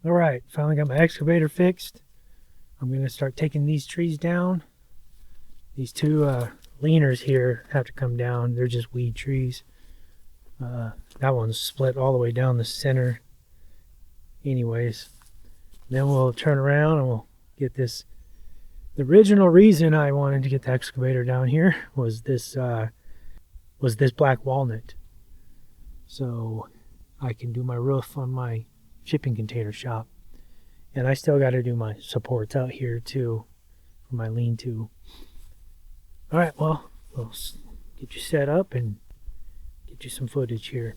All right, finally got my excavator fixed. I'm going to start taking these trees down. These two leaners here have to come down. They're just weed trees. That one's split all the way down the center. Anyways, then we'll turn around and we'll get this. The original reason I wanted to get the excavator down here was this black walnut, so I can do my roof on my shipping container shop. And I still got to do my supports out here too for my lean-to. All right, well, we'll get you set up and get you some footage here.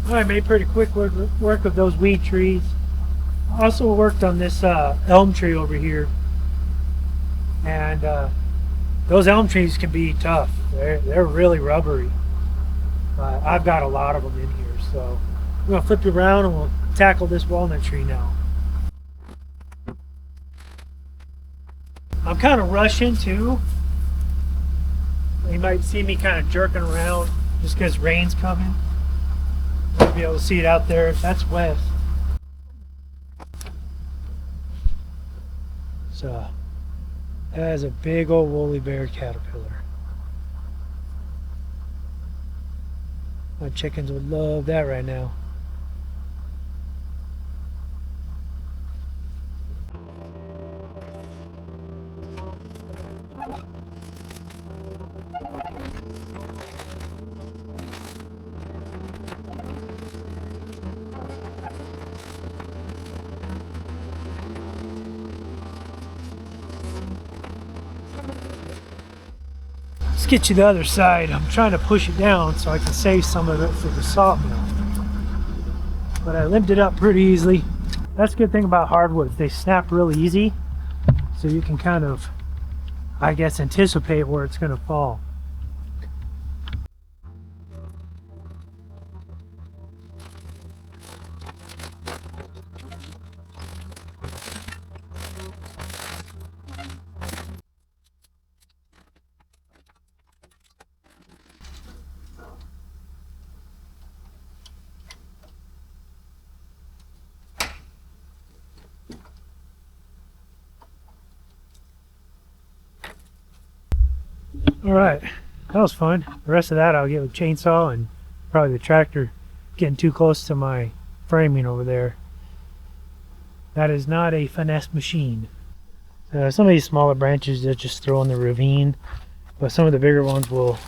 I made pretty quick work of those weed trees. Also worked on this elm tree over here, and those elm trees can be tough. They're really rubbery. I've got a lot of them in here, so I'm gonna flip you around and we'll tackle this walnut tree now. I'm kind of rushing too. You might see me kind of jerking around just because rain's coming. You'll be able to see it out there. That's west. So that is a big old woolly bear caterpillar. My chickens would love that right now. Let's get you the other side. I'm trying to push it down so I can save some of it for the sawmill. But I limped it up pretty easily. That's a good thing about hardwoods. They snap really easy. So you can kind of, I guess, anticipate where it's going to fall. All right, that was fun. The rest of that I'll get with chainsaw and probably the tractor getting too close to my framing over there. That is not a finesse machine. Some of these smaller branches they'll just throw in the ravine, but some of the bigger ones will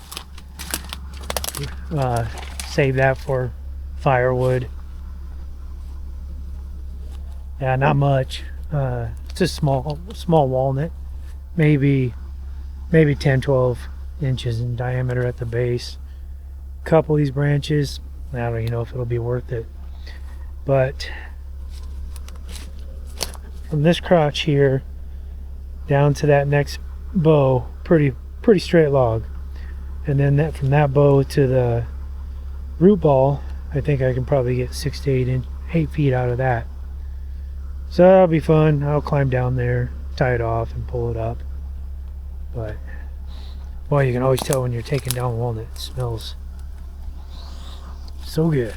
save that for firewood. Yeah, not much. It's a small walnut, maybe 10-12 inches in diameter at the base. A couple of these branches, I don't even know if it'll be worth it, but from this crotch here down to that next bow, pretty straight log, and then from that bow to the root ball, I think I can probably get 6 to 8 feet out of that. So that'll be fun. I'll climb down there, tie it off, and pull it up. But boy, you can always tell when you're taking down walnut. It smells so good.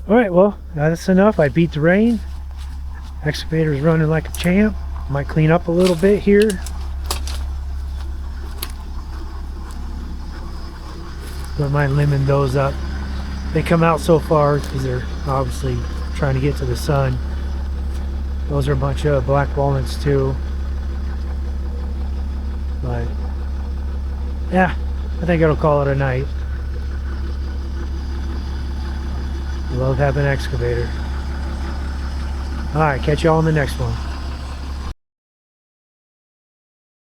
Alright, well, that's enough. I beat the rain. Excavator's running like a champ. Might clean up a little bit here. Don't mind limbing those up. They come out so far because they're obviously trying to get to the sun. Those are a bunch of black walnuts too. But yeah, I think it'll call it a night. Love having an excavator. Alright, catch y'all on the next one.